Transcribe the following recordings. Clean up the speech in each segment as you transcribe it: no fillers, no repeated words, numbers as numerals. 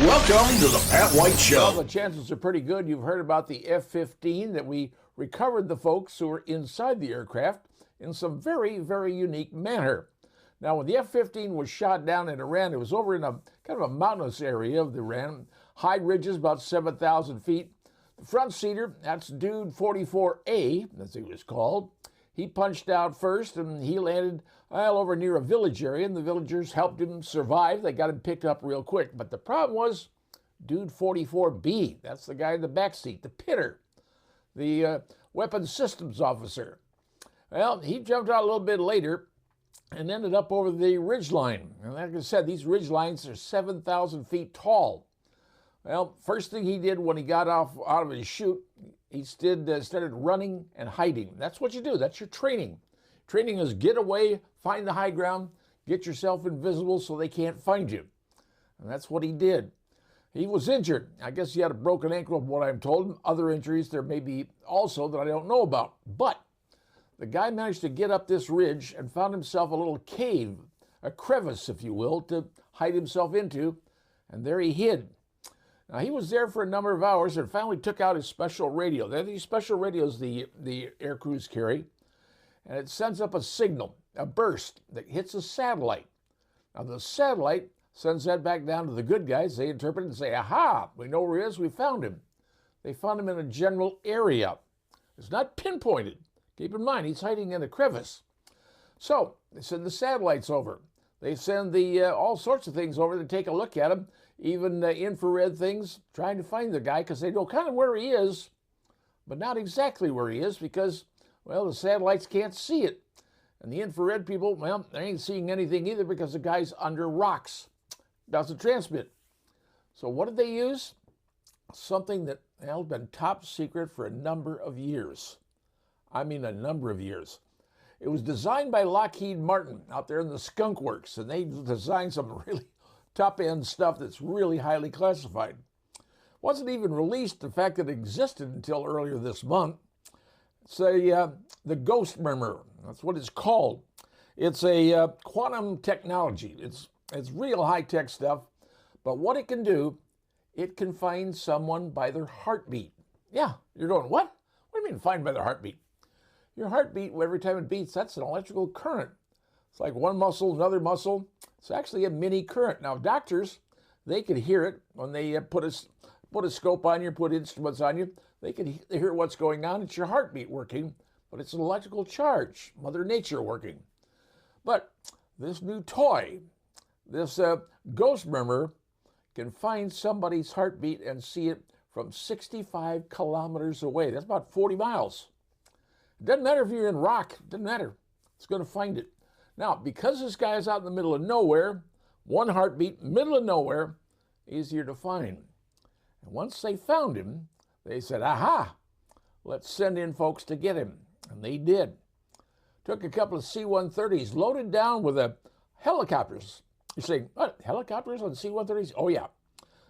Welcome to the Pat White Well, Show. the chances are pretty good you've heard about the F-15, that we recovered the folks who were inside the aircraft in some very, very unique manner. Now, when the F-15 was shot down in Iran, it was over in a kind of a mountainous area of Iran, high ridges, about 7,000 feet. The front seater, that's Dude 44A, as he was called. He punched out first, and he landed over near a village area, and the villagers helped him survive. They got him picked up real quick. But the problem was Dude 44B. That's the guy in the back seat, the pitter, the weapons systems officer. Well, he jumped out a little bit later and ended up over the ridge line. And like I said, these ridge lines are 7,000 feet tall. Well, first thing he did when he got out of his chute, he started running and hiding. That's what you do. That's your training. Training is get away, find the high ground, get yourself invisible so they can't find you. And that's what he did. He was injured. I guess he had a broken ankle, what I'm told. Other injuries there may be also that I don't know about. But the guy managed to get up this ridge and found himself a little cave, a crevice, if you will, to hide himself into. And there he hid. Now, he was there for a number of hours and finally took out his special radio. There are these special radios the air crews carry, and it sends up a signal, a burst that hits a satellite. Now, the satellite sends that back down to the good guys. They interpret it and say, aha, we know where he is, we found him. They found him in a general area. It's not pinpointed. Keep in mind, he's hiding in a crevice. So they send the satellites over. They send all sorts of things over to take a look at him, even infrared things, trying to find the guy because they know kind of where he is, but not exactly where he is because, well, the satellites can't see it. And the infrared people, well, they ain't seeing anything either because the guy's under rocks. Doesn't transmit. So what did they use? Something that has been top secret for a number of years. I mean, a number of years. It was designed by Lockheed Martin out there in the Skunk Works, and they designed some really top-end stuff that's really highly classified. Wasn't even released, the fact that it existed until earlier this month. It's the Ghost Murmur. That's what it's called. It's a quantum technology. It's real high-tech stuff, but what it can do, it can find someone by their heartbeat. Yeah, you're going, what? What do you mean find by their heartbeat? Your heartbeat, every time it beats, that's an electrical current. It's like one muscle, another muscle. It's actually a mini current. Now, doctors, they can hear it when they put a scope on you, put instruments on you. They can hear what's going on. It's your heartbeat working, but it's an electrical charge, Mother Nature working. But this new toy, this Ghost Murmur, can find somebody's heartbeat and see it from 65 kilometers away. That's about 40 miles. It doesn't matter if you're in rock. It doesn't matter. It's going to find it. Now, because this guy is out in the middle of nowhere, one heartbeat, middle of nowhere, easier to find. And once they found him, they said, aha, let's send in folks to get him. And they did. Took a couple of C-130s loaded down with helicopters. You say, what, helicopters on C-130s? Oh, yeah.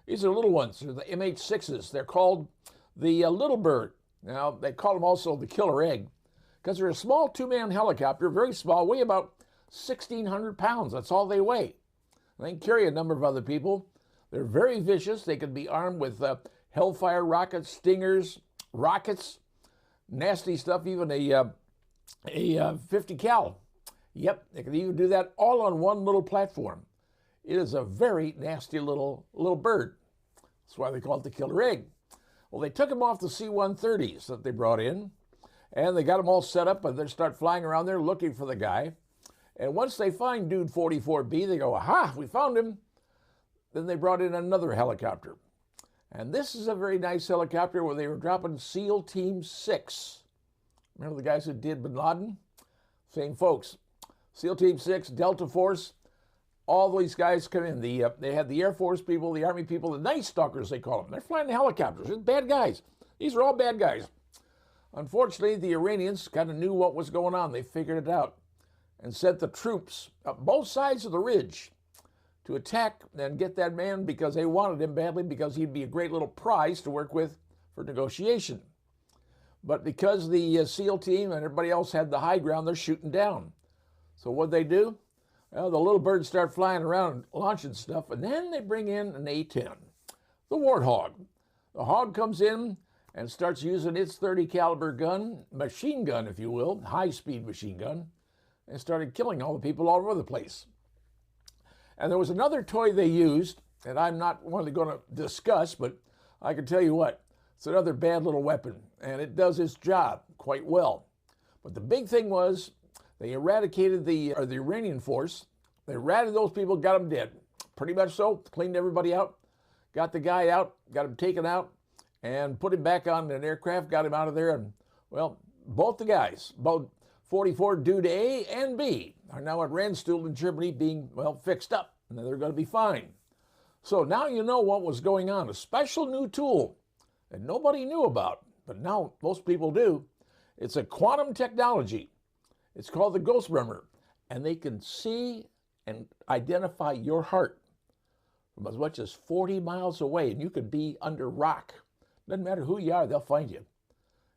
These are little ones. They're the MH-6s. They're called the Little Bird. Now, they call them also the Killer Egg because they're a small two-man helicopter, very small, weigh about 1,600 pounds. That's all they weigh. They can carry a number of other people. They're very vicious. They can be armed with Hellfire rockets, Stingers, rockets, nasty stuff, even a 50 cal. Yep, they can even do that all on one little platform. It is a very nasty little bird. That's why they call it the Killer Egg. Well, they took him off the C-130s that they brought in, and they got them all set up, and they start flying around there looking for the guy. And once they find Dude 44B, they go, aha, we found him. Then they brought in another helicopter. And this is a very nice helicopter where they were dropping SEAL Team 6. Remember the guys who did Bin Laden? Same folks. SEAL Team 6, Delta Force, all these guys come in. They had the Air Force people, the Army people, the Night Stalkers, they call them. They're flying the helicopters. They're bad guys. These are all bad guys. Unfortunately, the Iranians kind of knew what was going on. They figured it out and sent the troops up both sides of the ridge to attack and get that man because they wanted him badly because he'd be a great little prize to work with for negotiation. But because the SEAL team and everybody else had the high ground, they're shooting down. So what'd they do? Well, the little birds start flying around, launching stuff, and then they bring in an A-10. the Warthog. The Hog comes in and starts using its 30 caliber gun, machine gun, if you will, high-speed machine gun, and started killing all the people all over the place. And there was another toy they used that I'm not really going to discuss, but I can tell you what, it's another bad little weapon, and it does its job quite well. But the big thing was they eradicated the Iranian force. They ratted those people, got them dead. Pretty much so, cleaned everybody out, got the guy out, got him taken out, and put him back on an aircraft, got him out of there. And, well, both the guys, both 44 Dude A and B, are now at Randstuhl in Germany being, well, fixed up, and they're going to be fine. So now you know what was going on. A special new tool that nobody knew about, but now most people do. It's a quantum technology. It's called the Ghost Murmur, and they can see and identify your heart from as much as 40 miles away, and you could be under rock. Doesn't matter who you are, they'll find you,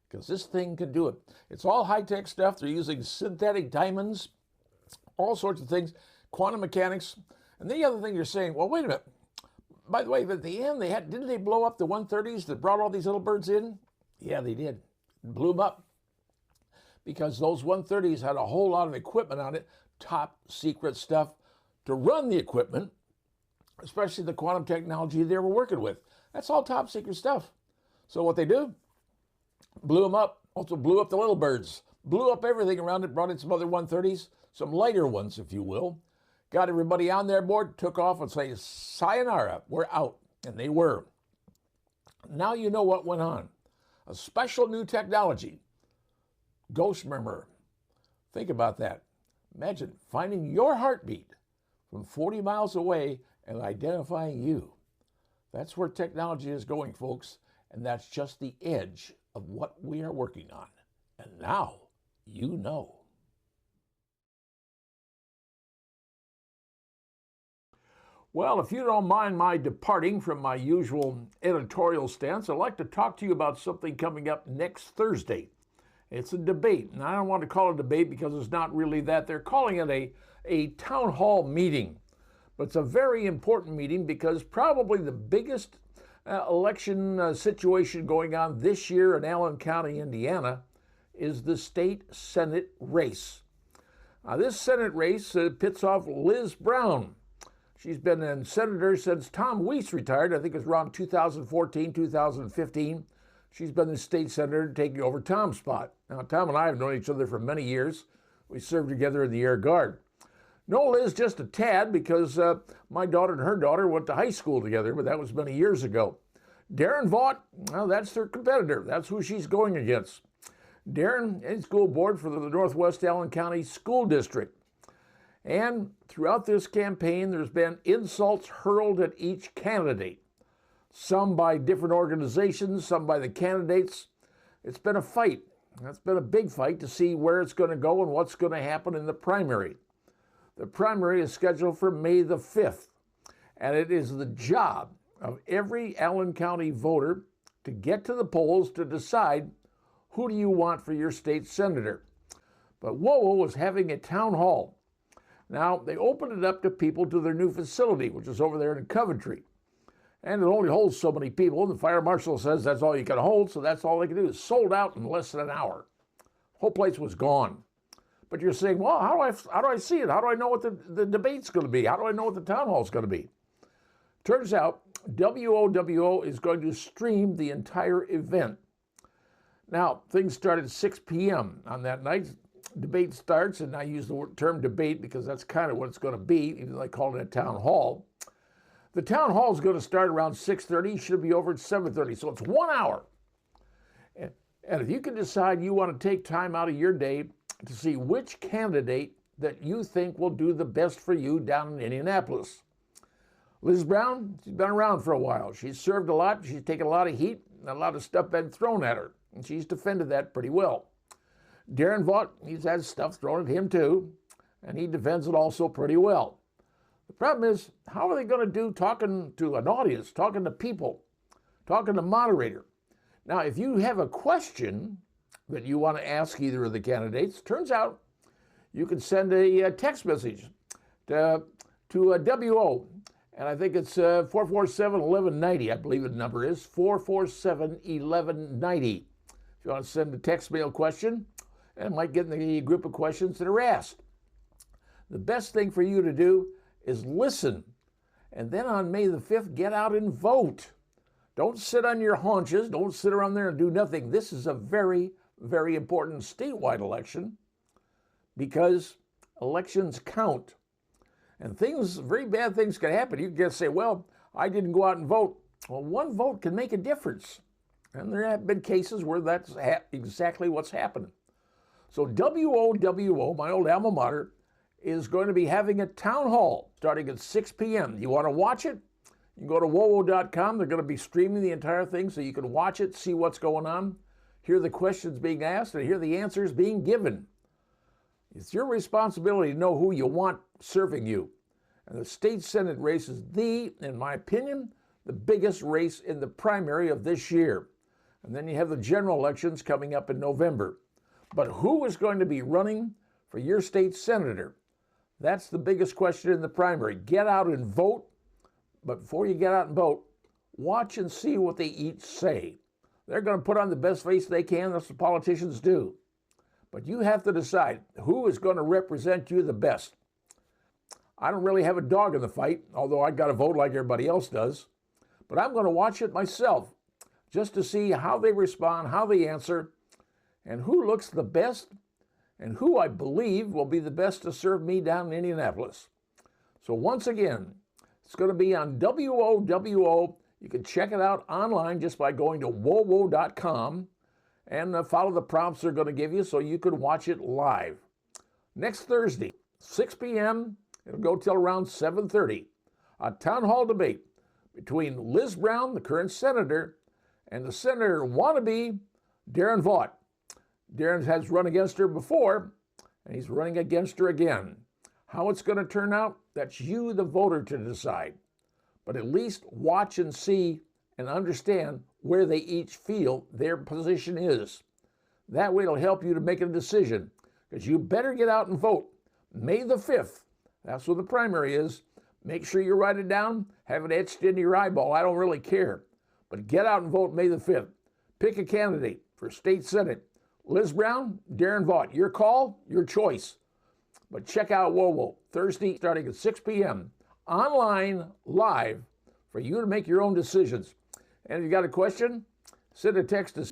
because this thing can do it. It's all high-tech stuff. They're using synthetic diamonds, all sorts of things, quantum mechanics. And the other thing you're saying, well, wait a minute. By the way, at the end, didn't they blow up the 130s that brought all these little birds in? Yeah, they did. Blew them up. Because those 130s had a whole lot of equipment on it, top secret stuff to run the equipment, especially the quantum technology they were working with. That's all top secret stuff. So what they do, blew them up, also blew up the little birds, blew up everything around it, brought in some other 130s, some lighter ones, if you will, got everybody on their board, took off and say, sayonara, we're out. And they were. Now you know what went on. A special new technology, Ghost Murmur. Think about that. Imagine finding your heartbeat from 40 miles away and identifying you. That's where technology is going, folks, and that's just the edge of what we are working on. And now you know. Well, if you don't mind my departing from my usual editorial stance, I'd like to talk to you about something coming up next Thursday. It's a debate, and I don't want to call it a debate because it's not really that. They're calling it a town hall meeting. But it's a very important meeting because probably the biggest election situation going on this year in Allen County, Indiana, is the state Senate race. This Senate race pits off Liz Brown. She's been a senator since Tom Weiss retired. I think it was around 2014, 2015. She's been the state senator taking over Tom's spot. Now, Tom and I have known each other for many years. We served together in the Air Guard. No, Liz, just a tad, because my daughter and her daughter went to high school together, but that was many years ago. Darren Vaught, well, that's their competitor. That's who she's going against. Darren is school board for the Northwest Allen County School District. And throughout this campaign, there's been insults hurled at each candidate. Some by different organizations, some by the candidates. It's been a fight. It's been a big fight to see where it's going to go and what's going to happen in the primary. The primary is scheduled for May the 5th, and it is the job of every Allen County voter to get to the polls to decide who do you want for your state senator. But WOWO is having a town hall. Now, they opened it up to people to their new facility, which is over there in Coventry. And it only holds so many people. The fire marshal says that's all you can hold, so that's all they can do. It's sold out in less than an hour. The whole place was gone. But you're saying, well, how do I see it? How do I know what the debate's going to be? How do I know what the town hall's going to be? Turns out, WOWO is going to stream the entire event. Now, things start at 6 p.m. on that night. Debate starts, and I use the term debate because that's kind of what it's going to be, even though they call it a town hall. The town hall is going to start around 6:30, should be over at 7:30, so it's 1 hour. And if you can decide you want to take time out of your day to see which candidate that you think will do the best for you down in Indianapolis. Liz Brown, she's been around for a while. She's served a lot. She's taken a lot of heat, and a lot of stuff been thrown at her, and she's defended that pretty well. Darren Vaught, he's had stuff thrown at him too, and he defends it also pretty well. The problem is, how are they going to do talking to an audience, talking to people, talking to moderator? Now, if you have a question that you want to ask either of the candidates, turns out you can send a text message to a WO, And I think it's 447-1190, I believe the number is 447-1190. If you want to send a text mail question, and it might get in the group of questions that are asked. The best thing for you to do is listen. And then on May the 5th, get out and vote. Don't sit on your haunches. Don't sit around there and do nothing. This is a very, very important statewide election because elections count. And things, very bad things can happen. You can say, well, I didn't go out and vote. Well, one vote can make a difference. And there have been cases where that's exactly what's happened. So WOWO, my old alma mater, is going to be having a town hall starting at 6 p.m. You want to watch it? You can go to WOWO.com. They're going to be streaming the entire thing so you can watch it, see what's going on, hear the questions being asked, and hear the answers being given. It's your responsibility to know who you want serving you. And the state Senate race is in my opinion, the biggest race in the primary of this year. And then you have the general elections coming up in November. But who is going to be running for your state senator? That's the biggest question in the primary. Get out and vote. But before you get out and vote, watch and see what they each say. They're going to put on the best face they can. That's what politicians do. But you have to decide who is going to represent you the best. I don't really have a dog in the fight, although I got to vote like everybody else does. But I'm going to watch it myself just to see how they respond, how they answer, and who looks the best and who I believe will be the best to serve me down in Indianapolis. So once again, it's going to be on WOWO. You can check it out online just by going to WOWO.com and follow the prompts they're going to give you so you can watch it live. Next Thursday, 6 p.m., it'll go till around 7:30. A town hall debate between Liz Brown, the current senator, and the senator wannabe, Darren Vaught. Darren has run against her before, and he's running against her again. How it's going to turn out, that's you, the voter, to decide. But at least watch and see and understand where they each feel their position is. That way it'll help you to make a decision, because you better get out and vote. May the 5th, that's what the primary is. Make sure you write it down, have it etched into your eyeball. I don't really care. But get out and vote May the 5th. Pick a candidate for state senate. Liz Brown, Darren Vaught. Your call, your choice. But check out WOWO Thursday starting at 6 p.m. online, live, for you to make your own decisions. And if you got a question, send a text to,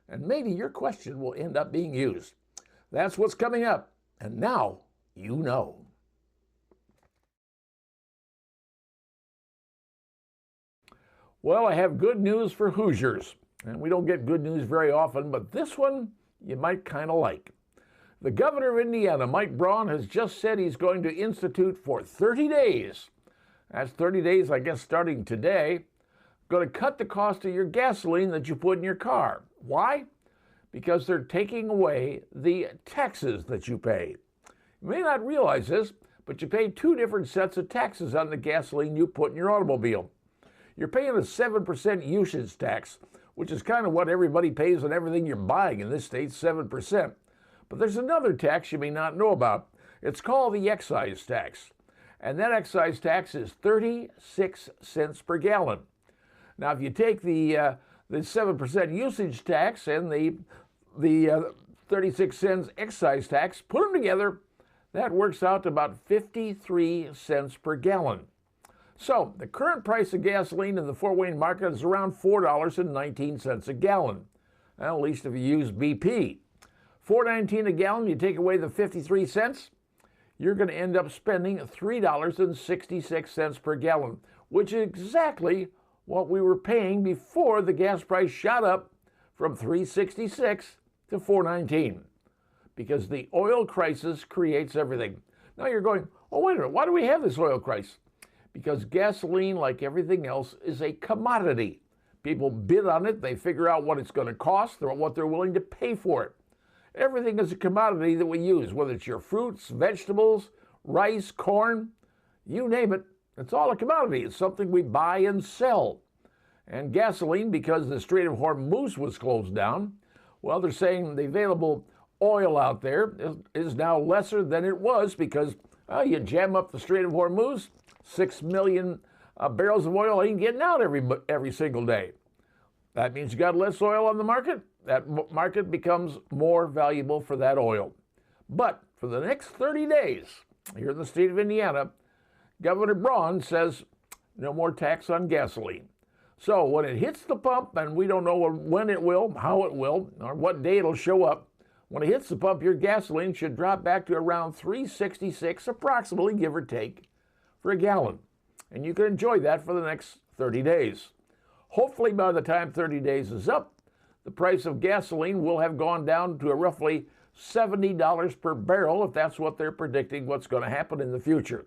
and maybe your question will end up being used. That's what's coming up. And now you know. Well, I have good news for Hoosiers. And we don't get good news very often, but this one you might kind of like. The governor of Indiana, Mike Braun, has just said he's going to institute for 30 days. That's 30 days, I guess, starting today. Going to cut the cost of your gasoline that you put in your car. Why? Because they're taking away the taxes that you pay. You may not realize this, but you pay two different sets of taxes on the gasoline you put in your automobile. You're paying a 7% usage tax, which is kind of what everybody pays on everything you're buying in this state, 7%. But there's another tax you may not know about. It's called the excise tax. And that excise tax is 36 cents per gallon. Now, if you take the 7% usage tax and the 36 cents excise tax, put them together, that works out to about 53 cents per gallon. So the current price of gasoline in the Fort Wayne market is around $4.19 a gallon, at least if you use BP. $4.19 a gallon, you take away the 53 cents, you're going to end up spending $3.66 per gallon, which is exactly what we were paying before the gas price shot up from $3.66 to $4.19, because the oil crisis creates everything. Now you're going, oh, wait a minute, why do we have this oil crisis? Because gasoline, like everything else, is a commodity. People bid on it, they figure out what it's going to cost, or what they're willing to pay for it. Everything is a commodity that we use, whether it's your fruits, vegetables, rice, corn, you name it. It's all a commodity. It's something we buy and sell. And gasoline, because the Strait of Hormuz was closed down, well, they're saying the available oil out there is now lesser than it was because you jam up the Strait of Hormuz, 6 million barrels of oil ain't getting out every single day. That means you got less oil on the market. That market becomes more valuable for that oil. But for the next 30 days, here in the state of Indiana, Governor Braun says no more tax on gasoline. So when it hits the pump, and we don't know when it will, how it will, or what day it'll show up, when it hits the pump, your gasoline should drop back to around $3.66, approximately, give or take, for a gallon. And you can enjoy that for the next 30 days. Hopefully by the time 30 days is up, the price of gasoline will have gone down to a roughly $70 per barrel, if that's what they're predicting what's going to happen in the future.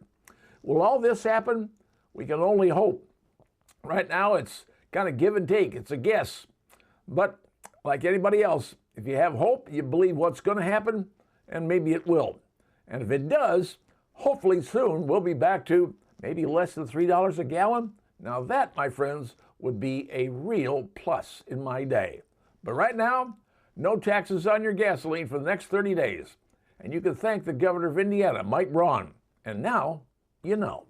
Will all this happen? We can only hope. Right now, it's kind of give and take. It's a guess. But like anybody else, if you have hope, you believe what's going to happen, and maybe it will. And if it does, hopefully soon we'll be back to maybe less than $3 a gallon. Now that, my friends, would be a real plus in my day. But right now, no taxes on your gasoline for the next 30 days. And you can thank the governor of Indiana, Mike Braun. And now, you know.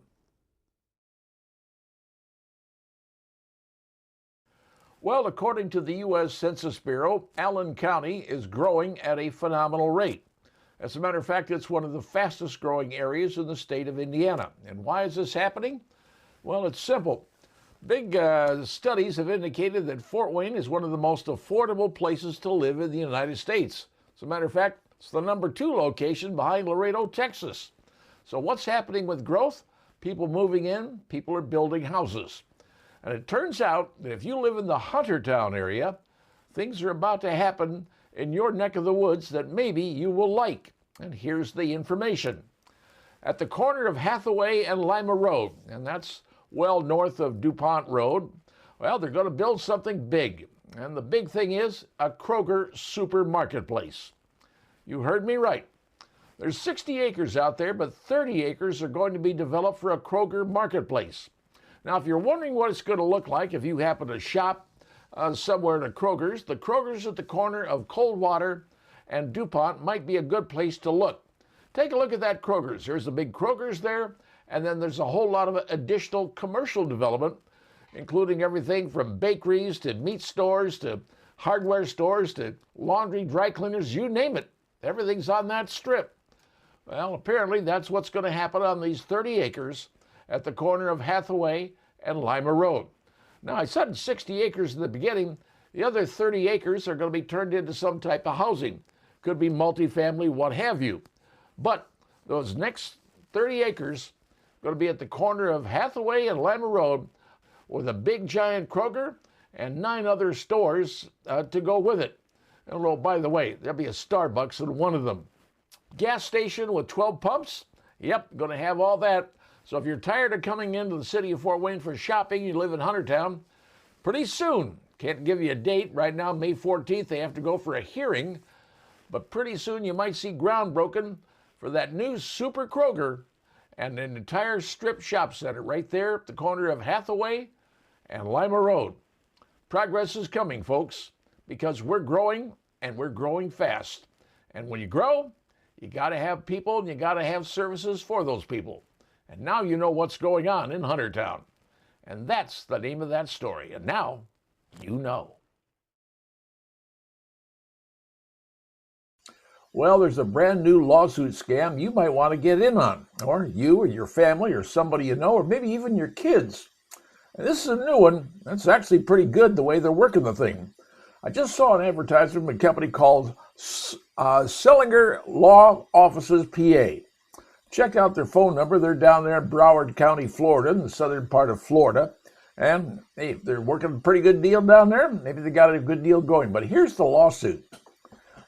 Well, according to the U.S. Census Bureau, Allen County is growing at a phenomenal rate. As a matter of fact, it's one of the fastest growing areas in the state of Indiana. And why is this happening? Well, it's simple. Big studies have indicated that Fort Wayne is one of the most affordable places to live in the United States. As a matter of fact, it's the number 2 location behind Laredo, Texas. So what's happening with growth? People moving in, people are building houses. And it turns out that if you live in the Huntertown area, things are about to happen in your neck of the woods that maybe you will like. And here's the information. At the corner of Hathaway and Lima Road, and that's well north of DuPont Road, well, they're going to build something big. And the big thing is a Kroger super marketplace. You heard me right. There's 60 acres out there, but 30 acres are going to be developed for a Kroger marketplace. Now, if you're wondering what it's going to look like if you happen to shop somewhere at the Kroger's at the corner of Coldwater and DuPont might be a good place to look. Take a look at that Kroger's. There's a big Kroger's there, and then there's a whole lot of additional commercial development, including everything from bakeries to meat stores to hardware stores to laundry, dry cleaners, you name it. Everything's on that strip. Well, apparently that's what's going to happen on these 30 acres at the corner of Hathaway and Lima Road. Now, I said 60 acres in the beginning. The other 30 acres are going to be turned into some type of housing. Could be multifamily, what have you. But those next 30 acres are going to be at the corner of Hathaway and Lima Road with a big giant Kroger and 9 other stores to go with it. And oh, by the way, there'll be a Starbucks in one of them. Gas station with 12 pumps? Yep, going to have all that. So if you're tired of coming into the city of Fort Wayne for shopping, you live in Huntertown, pretty soon, can't give you a date, right now May 14th, they have to go for a hearing, but pretty soon you might see ground broken for that new Super Kroger and an entire strip shop center right there at the corner of Hathaway and Lima Road. Progress is coming, folks, because we're growing and we're growing fast. And when you grow, you got to have people and you got to have services for those people. And now you know what's going on in Huntertown. And that's the name of that story. And now you know. Well, there's a brand new lawsuit scam you might want to get in on, or you or your family or somebody you know, or maybe even your kids. And this is a new one. That's actually pretty good the way they're working the thing. I just saw an advertisement from a company called Sellinger Law Offices, PA. Check out their phone number. They're down there in Broward County, Florida, in the southern part of Florida. And hey, they're working a pretty good deal down there. Maybe they got a good deal going. But here's the lawsuit.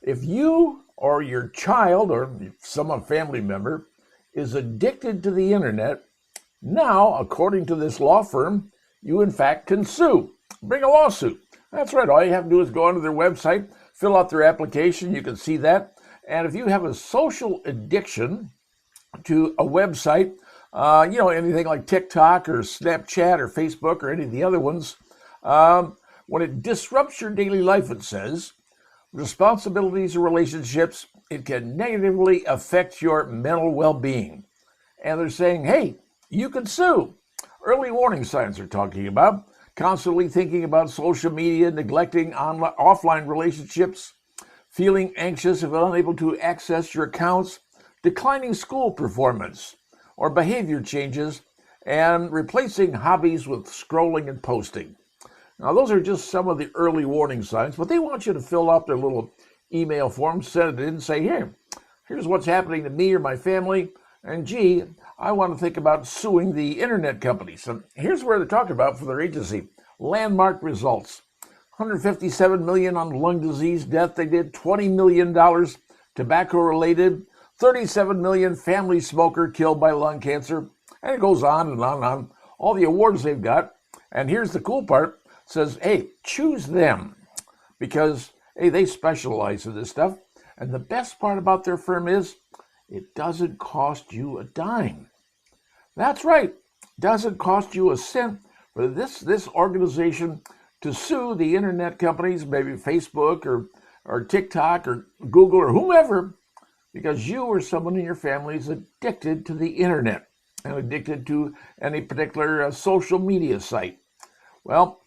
If you or your child or some family member is addicted to the internet, now, according to this law firm, you in fact can sue. Bring a lawsuit. That's right. All you have to do is go onto their website, fill out their application. You can see that. And if you have a social addiction to a website, anything like TikTok or Snapchat or Facebook or any of the other ones, when it disrupts your daily life, it says, responsibilities or relationships, it can negatively affect your mental well-being. And they're saying, hey, you can sue. Early warning signs they're talking about. Constantly thinking about social media, neglecting offline relationships, feeling anxious if unable to access your accounts, declining school performance or behavior changes, and replacing hobbies with scrolling and posting. Now, those are just some of the early warning signs, but they want you to fill out their little email form, send it in, and say, hey, here's what's happening to me or my family, and gee, I want to think about suing the internet companies. And here's where they're talking about for their agency. Landmark results. $157 million on lung disease death. They did $20 million tobacco-related. 37 million family smoker killed by lung cancer. And it goes on and on and on. All the awards they've got. And here's the cool part. It says, hey, choose them. Because, hey, they specialize in this stuff. And the best part about their firm is it doesn't cost you a dime. That's right. It doesn't cost you a cent for this organization to sue the internet companies, maybe Facebook or TikTok or Google or whomever, because you or someone in your family is addicted to the internet and addicted to any particular social media site. Well,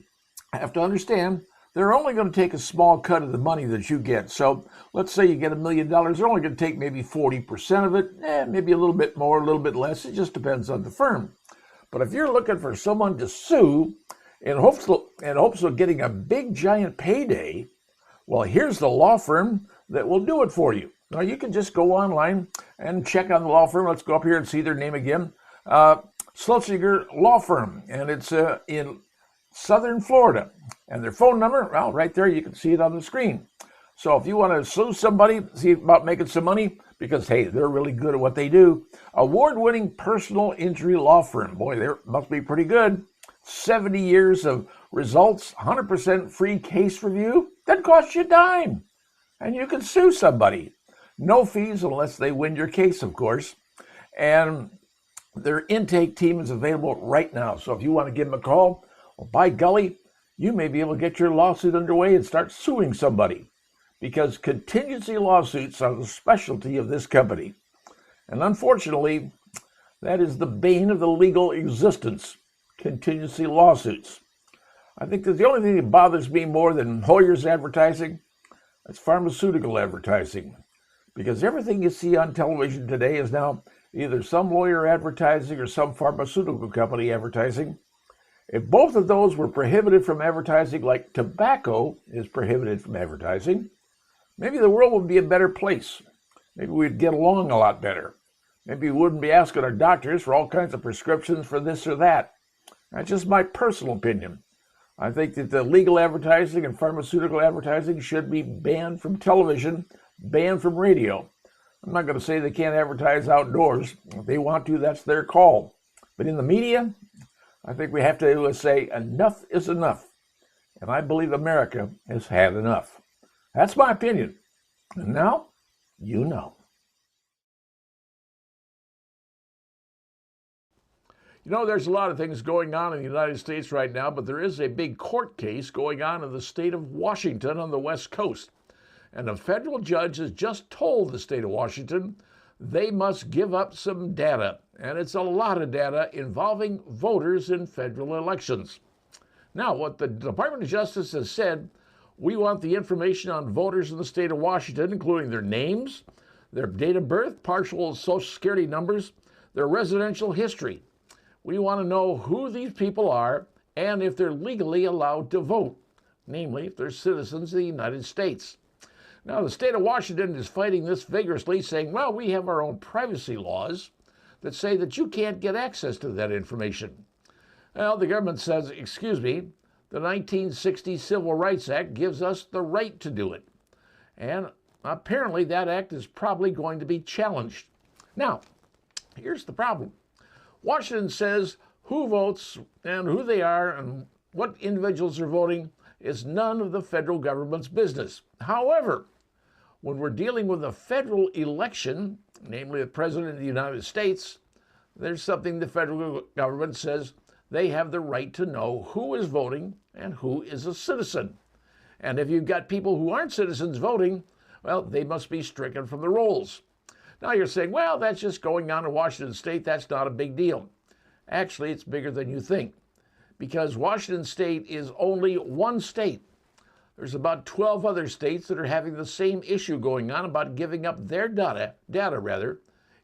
I have to understand, they're only going to take a small cut of the money that you get. So let's say you get $1 million, they're only going to take maybe 40% of it, maybe a little bit more, a little bit less. It just depends on the firm. But if you're looking for someone to sue in hopes of getting a big giant payday, well, here's the law firm that will do it for you. Now, you can just go online and check on the law firm. Let's go up here and see their name again. Schlesinger Law Firm, and it's in Southern Florida. And their phone number, well, right there, you can see it on the screen. So if you want to sue somebody, see about making some money, because, hey, they're really good at what they do. Award-winning personal injury law firm. Boy, they must be pretty good. 70 years of results, 100% free case review. That costs you a dime. And you can sue somebody. No fees unless they win your case, of course. And their intake team is available right now. So if you want to give them a call, well, by golly, you may be able to get your lawsuit underway and start suing somebody. Because contingency lawsuits are the specialty of this company. And unfortunately, that is the bane of the legal existence, contingency lawsuits. I think that the only thing that bothers me more than Hoyer's advertising, that's pharmaceutical advertising. Because everything you see on television today is now either some lawyer advertising or some pharmaceutical company advertising. If both of those were prohibited from advertising like tobacco is prohibited from advertising, maybe the world would be a better place. Maybe we'd get along a lot better. Maybe we wouldn't be asking our doctors for all kinds of prescriptions for this or that. That's just my personal opinion. I think that the legal advertising and pharmaceutical advertising should be banned from television, banned from radio. I'm not going to say they can't advertise outdoors. If they want to, that's their call. But in the media, I think we have to say enough is enough. And I believe America has had enough. That's my opinion. And now, you know. You know, there's a lot of things going on in the United States right now, but there is a big court case going on in the state of Washington on the West Coast. And a federal judge has just told the state of Washington they must give up some data. And it's a lot of data involving voters in federal elections. Now, what the Department of Justice has said, we want the information on voters in the state of Washington, including their names, their date of birth, partial Social Security numbers, their residential history. We want to know who these people are and if they're legally allowed to vote, namely if they're citizens of the United States. Now, the state of Washington is fighting this vigorously, saying, well, we have our own privacy laws that say that you can't get access to that information. Well, the government says, excuse me, the 1960 Civil Rights Act gives us the right to do it. And apparently that act is probably going to be challenged. Now, here's the problem. Washington says who votes and who they are and what individuals are voting is none of the federal government's business. However, when we're dealing with a federal election, namely the President of the United States, there's something the federal government says they have the right to know who is voting and who is a citizen. And if you've got people who aren't citizens voting, well, they must be stricken from the rolls. Now you're saying, well, that's just going on in Washington State. That's not a big deal. Actually, it's bigger than you think, because Washington State is only one state. There's about 12 other states that are having the same issue going on about giving up their data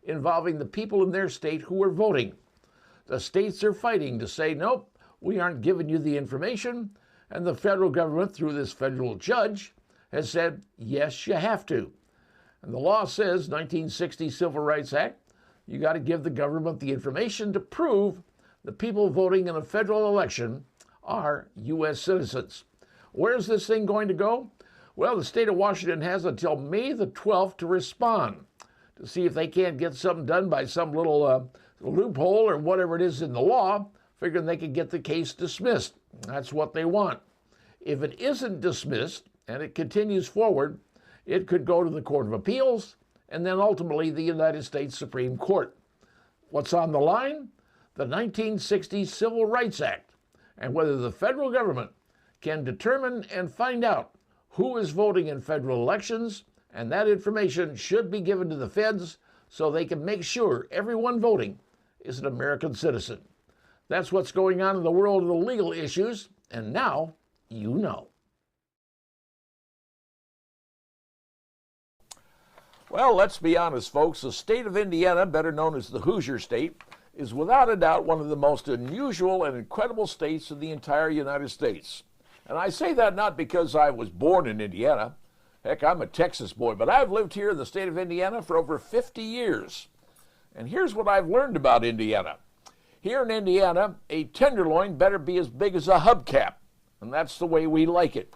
involving the people in their state who are voting. The states are fighting to say, nope, we aren't giving you the information, and the federal government, through this federal judge, has said, yes, you have to. And the law says, 1960 Civil Rights Act, you got to give the government the information to prove the people voting in a federal election are U.S. citizens. Where's this thing going to go? Well, the state of Washington has until May the 12th to respond, to see if they can't get something done by some little loophole or whatever it is in the law, figuring they could get the case dismissed. That's what they want. If it isn't dismissed and it continues forward, it could go to the Court of Appeals and then ultimately the United States Supreme Court. What's on the line? The 1960 Civil Rights Act, and whether the federal government can determine and find out who is voting in federal elections, and that information should be given to the feds so they can make sure everyone voting is an American citizen. That's what's going on in the world of the legal issues, and now you know. Well, let's be honest, folks. The state of Indiana, better known as the Hoosier State, is without a doubt one of the most unusual and incredible states in the entire United States. And I say that not because I was born in Indiana. Heck, I'm a Texas boy, but I've lived here in the state of Indiana for over 50 years. And here's what I've learned about Indiana. Here in Indiana, a tenderloin better be as big as a hubcap, and that's the way we like it.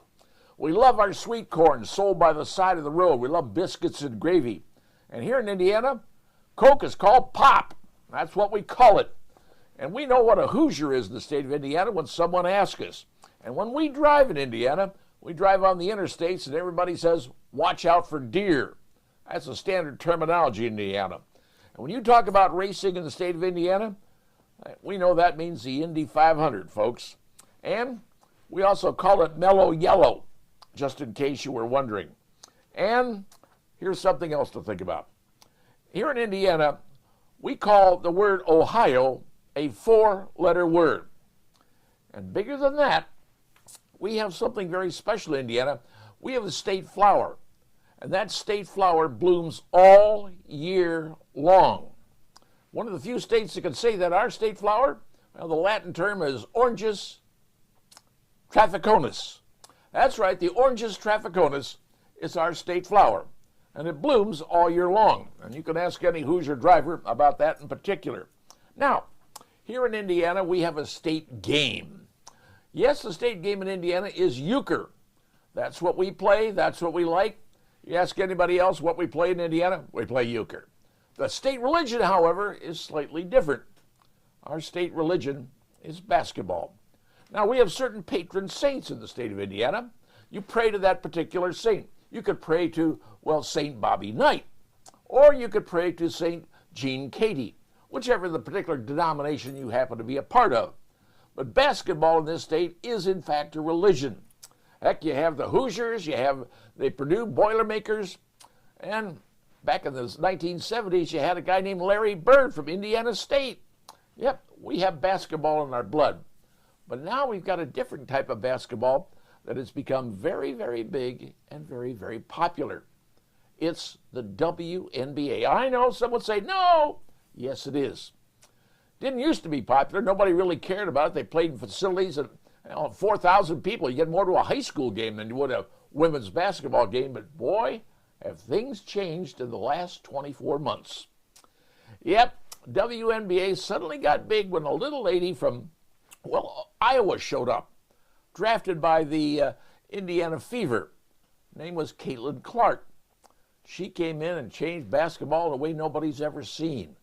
We love our sweet corn sold by the side of the road. We love biscuits and gravy. And here in Indiana, Coke is called pop. That's what we call it. And we know what a Hoosier is in the state of Indiana when someone asks us. And when we drive in Indiana, we drive on the interstates and everybody says, watch out for deer. That's a standard terminology in Indiana. And when you talk about racing in the state of Indiana, we know that means the Indy 500, folks. And we also call it mellow yellow, just in case you were wondering. And here's something else to think about. Here in Indiana, we call the word Ohio a 4-letter word. And bigger than that, we have something very special in Indiana. We have a state flower, and that state flower blooms all year long. One of the few states that can say that our state flower, well, the Latin term is Oranges trafficonus. That's right, the Oranges trafficonus is our state flower, and it blooms all year long. And you can ask any Hoosier driver about that in particular. Now, here in Indiana, we have a state game. Yes, the state game in Indiana is euchre. That's what we play. That's what we like. You ask anybody else what we play in Indiana, we play euchre. The state religion, however, is slightly different. Our state religion is basketball. Now, we have certain patron saints in the state of Indiana. You pray to that particular saint. You could pray to, well, St. Bobby Knight, or you could pray to St. Jean Katie, whichever the particular denomination you happen to be a part of. But basketball in this state is, in fact, a religion. Heck, you have the Hoosiers, you have the Purdue Boilermakers, and back in the 1970s, you had a guy named Larry Bird from Indiana State. Yep, we have basketball in our blood. But now we've got a different type of basketball that has become very, very big and very, very popular. It's the WNBA. I know some would say, no. Yes, it is. Didn't used to be popular. Nobody really cared about it. They played in facilities and 4,000 people. You get more to a high school game than you would a women's basketball game. But boy, have things changed in the last 24 months. Yep, WNBA suddenly got big when a little lady from, well, Iowa showed up, drafted by the Indiana Fever. Her name was Caitlin Clark. She came in and changed basketball in a way nobody's ever seen.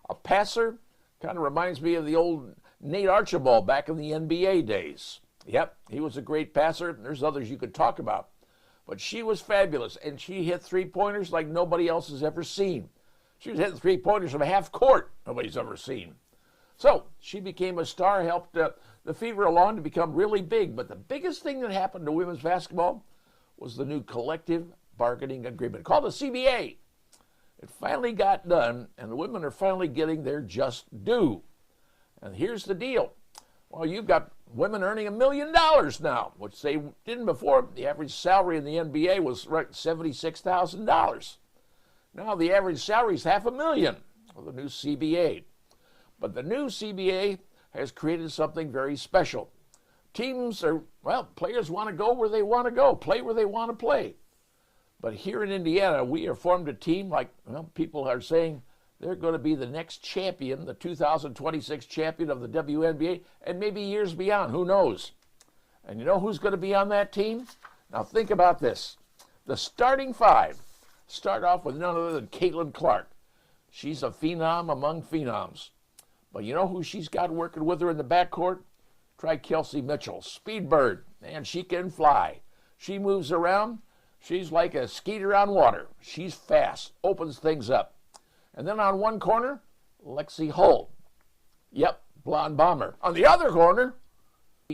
A passer, kind of reminds me of the old Nate Archibald back in the NBA days. Yep, he was a great passer. There's others you could talk about. But she was fabulous, and she hit three-pointers like nobody else has ever seen. She was hitting three-pointers from half court nobody's ever seen. So she became a star, helped the Fever along to become really big. But the biggest thing that happened to women's basketball was the new collective bargaining agreement called the CBA. It finally got done, and the women are finally getting their just due. And here's the deal. Well, you've got women earning $1 million now, which they didn't before. The average salary in the NBA was $76,000. Now the average salary is $500,000 with the new CBA. But the new CBA has created something very special. Teams are, well, players want to go where they want to go, play where they want to play. But here in Indiana, we have formed a team like, well, people are saying they're going to be the next champion, the 2026 champion of the WNBA, and maybe years beyond, who knows? And you know who's going to be on that team? Now think about this. The starting five start off with none other than Caitlin Clark. She's a phenom among phenoms. But you know who she's got working with her in the backcourt? Try Kelsey Mitchell, Speedbird, and she can fly. She moves around. She's like a skeeter on water. She's fast, opens things up. And then on one corner, Lexi Hull. Yep, blonde bomber. On the other corner,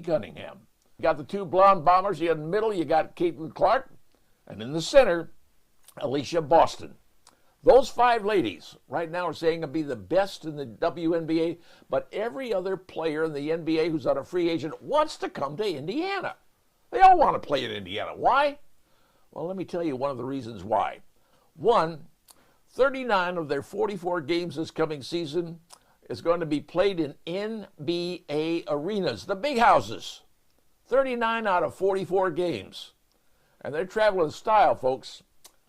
Cunningham. You got the two blonde bombers. In the middle, you got Caitlin Clark. And in the center, Alicia Boston. Those five ladies right now are saying to be the best in the WNBA, but every other player in the NBA who's on a free agent wants to come to Indiana. They all want to play in Indiana. Why? Well, let me tell you one of the reasons why. One, 39 of their 44 games this coming season is going to be played in NBA arenas, the big houses. 39 out of 44 games. And they're traveling style, folks.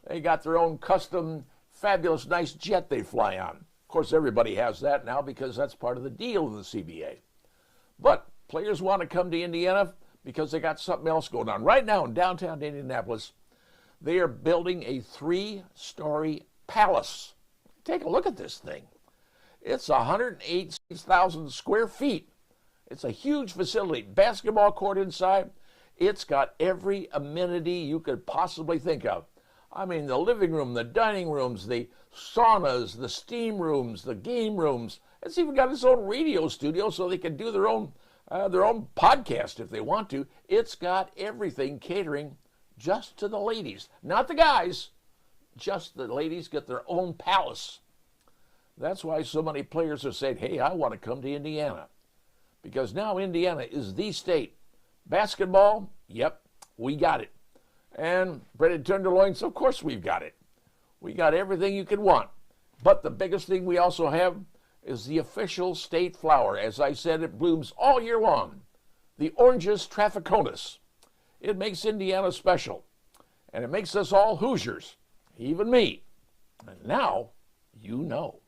They got their own custom, fabulous, nice jet they fly on. Of course, everybody has that now because that's part of the deal of the CBA. But players want to come to Indiana because they got something else going on. Right now in downtown Indianapolis, they are building a 3-story palace. Take a look at this thing. It's 108,000 square feet. It's a huge facility. Basketball court inside. It's got every amenity you could possibly think of. I mean, the living room, the dining rooms, the saunas, the steam rooms, the game rooms. It's even got its own radio studio so they can do their own podcast if they want to. It's got everything catering just to the ladies, not the guys. Just the ladies get their own palace. That's why so many players are saying, hey, I want to come to Indiana. Because now Indiana is the state. Basketball, yep, we got it. And breaded tenderloins, of course we've got it. We got everything you could want. But the biggest thing we also have is the official state flower. As I said, it blooms all year long. The Oranges Trafficonis. It makes Indiana special. And it makes us all Hoosiers. Even me. And now, you know.